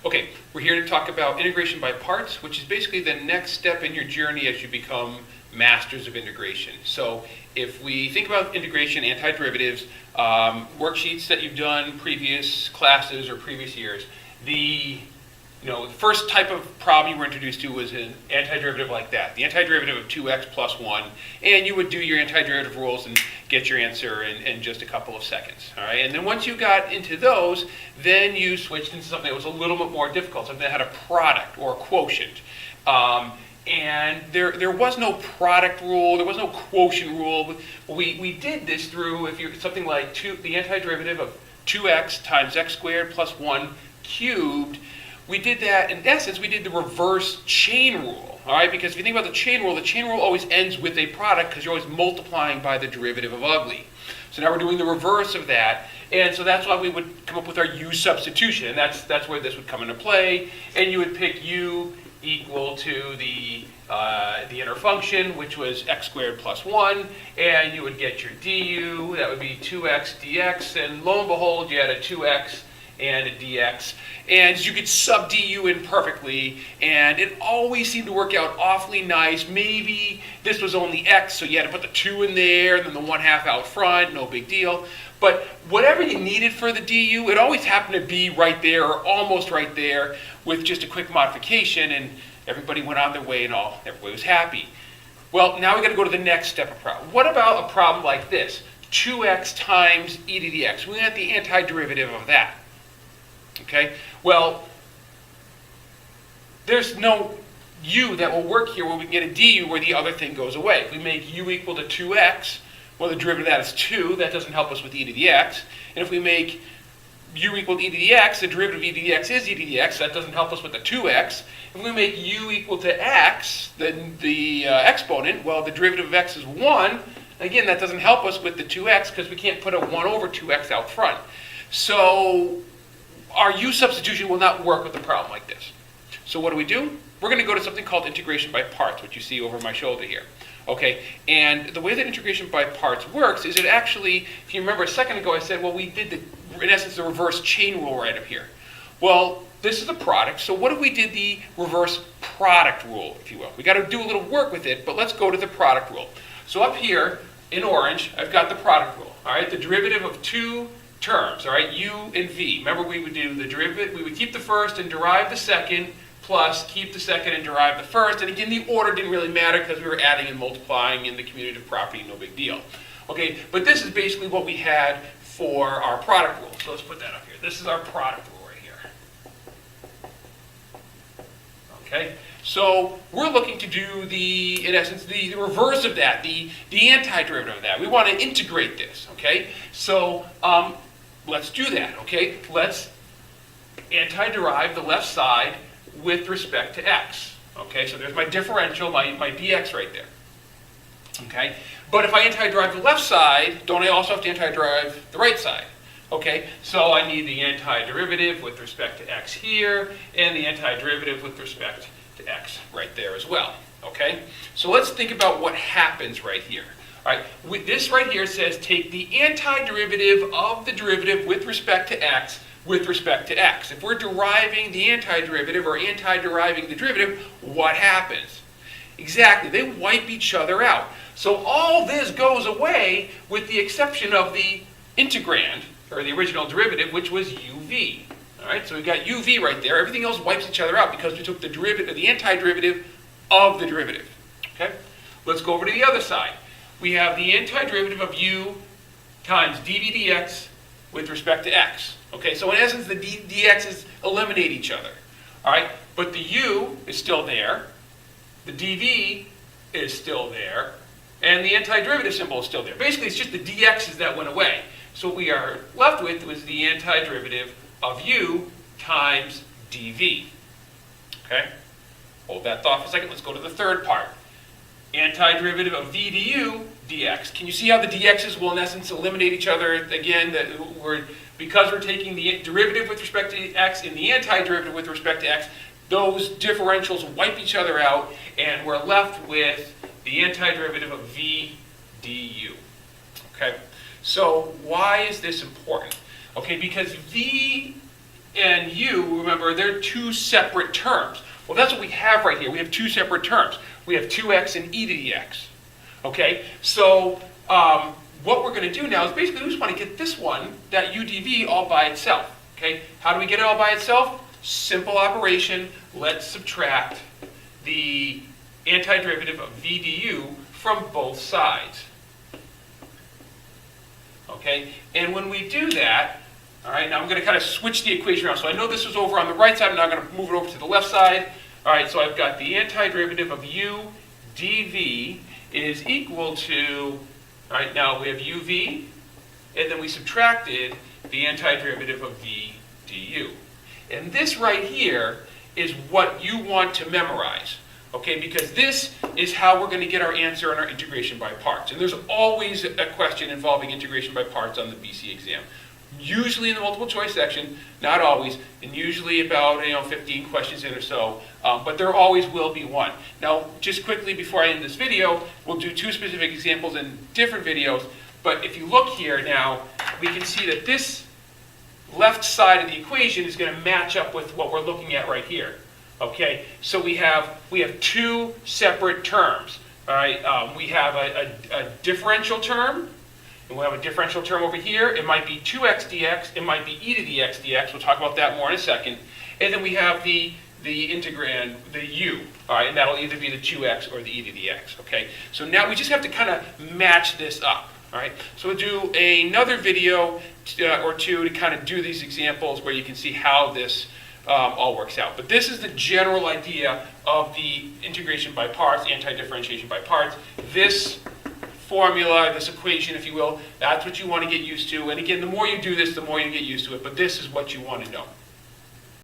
Okay, we're here to talk about integration by parts, which is basically the next step in your journey as you become masters of integration. So if we think about integration, antiderivatives, worksheets that you've done previous classes or previous years, the first type of problem you were introduced to was an antiderivative like that, the antiderivative of 2x plus 1, and you would do your antiderivative rules and get your answer in just a couple of seconds. All right, and then once you got into those, then you switched into something that was a little bit more difficult, something that had a product or a quotient. And there was no product rule, there was no quotient rule. We did this through, if you're something like the antiderivative of 2x times x squared plus 1 cubed. We did that, in essence, we did the reverse chain rule, all right? Because if you think about the chain rule always ends with a product because you're always multiplying by the derivative of ugly. So now we're doing the reverse of that, and so that's why we would come up with our u substitution, and that's where this would come into play, and you would pick u equal to the inner function, which was x squared plus 1, and you would get your du, that would be 2x dx, and lo and behold, you had a 2x and a dx, and you could sub du in perfectly, and it always seemed to work out awfully nice. Maybe this was only x, so you had to put the 2 in there, and then the 1/2 out front, no big deal. But whatever you needed for the du, it always happened to be right there, or almost right there, with just a quick modification, and everybody went on their way and everybody was happy. Well, now we got to go to the next step of problem. What about a problem like this? 2x times e to the x. We want the antiderivative of that. Okay, well, there's no u that will work here where we can get a du where the other thing goes away. If we make u equal to 2x, well, the derivative of that is 2. That doesn't help us with e to the x. And if we make u equal to e to the x, the derivative of e to the x is e to the x. That doesn't help us with the 2x. If we make u equal to x, then the exponent, well, the derivative of x is 1. Again, that doesn't help us with the 2x because we can't put a 1 over 2x out front. So our u substitution will not work with a problem like this. So what do? We're going to go to something called integration by parts, which you see over my shoulder here. Okay, and the way that integration by parts works is it actually, if you remember a second ago I said, well, we did, in essence, the reverse chain rule right up here. Well, this is a product, so what if we did the reverse product rule, if you will? We got to do a little work with it, but let's go to the product rule. So up here, in orange, I've got the product rule, all right? The derivative of two terms, all right, u and v. Remember, we would do the derivative, we would keep the first and derive the second, plus keep the second and derive the first. And again, the order didn't really matter because we were adding and multiplying in the commutative property, no big deal. Okay, but this is basically what we had for our product rule. So let's put that up here. This is our product rule right here. Okay, so we're looking to do in essence, the reverse of that, the antiderivative of that. We want to integrate this, okay? So let's do that, okay? Let's antiderive the left side with respect to x. Okay, so there's my differential, my dx right there. Okay, but if I antiderive the left side, don't I also have to antiderive the right side? Okay, so I need the antiderivative with respect to x here, and the antiderivative with respect to x right there as well. Okay, so let's think about what happens right here. All right, this right here says take the antiderivative of the derivative with respect to x with respect to x. If we're deriving the antiderivative or anti-deriving the derivative, what happens? Exactly, they wipe each other out. So all this goes away with the exception of the integrand, or the original derivative, which was uv. All right, so we've got uv right there. Everything else wipes each other out because we took the derivative, the antiderivative of the derivative. Okay, let's go over to the other side. We have the antiderivative of u times dv dx with respect to x. Okay, so in essence, the dx's eliminate each other. All right, but the u is still there, the dv is still there, and the antiderivative symbol is still there. Basically, it's just the dx's that went away. So what we are left with was the antiderivative of u times dv. Okay, hold that thought for a second. Let's go to the third part. Antiderivative of v du dx. Can you see how the dx's will in essence eliminate each other again? Because we're taking the derivative with respect to x and the antiderivative with respect to x, those differentials wipe each other out, and we're left with the antiderivative of v du. Okay, so why is this important? Okay, because v and u, remember, they're two separate terms. Well, that's what we have right here. We have two separate terms. We have 2x and e to the x. Okay, so what we're going to do now is basically we just want to get this one, that u dv, all by itself. Okay, how do we get it all by itself? Simple operation. Let's subtract the antiderivative of v du from both sides. Okay, and when we do that, all right, now I'm going to kind of switch the equation around. So I know this was over on the right side, I'm now going to move it over to the left side. All right, so I've got the antiderivative of u dv is equal to, all right, now we have uv, and then we subtracted the antiderivative of v du. And this right here is what you want to memorize, okay, because this is how we're going to get our answer on our integration by parts. And there's always a question involving integration by parts on the BC exam. Usually in the multiple choice section, not always, and usually about 15 questions in or so, but there always will be one. Now, just quickly before I end this video, we'll do two specific examples in different videos, but if you look here now, we can see that this left side of the equation is going to match up with what we're looking at right here. Okay, so we have two separate terms. All right, we have a differential term, and we have a differential term over here. It might be 2x dx, it might be e to the x dx. We'll talk about that more in a second. And then we have the integrand, the u. All right, and that'll either be the 2x or the e to the x. Okay, so now we just have to kind of match this up. All right, so we'll do another video or two to kind of do these examples where you can see how this all works out. But this is the general idea of the integration by parts, anti-differentiation by parts. This formula, this equation, if you will, that's what you want to get used to. And again, the more you do this, the more you get used to it. But this is what you want to know.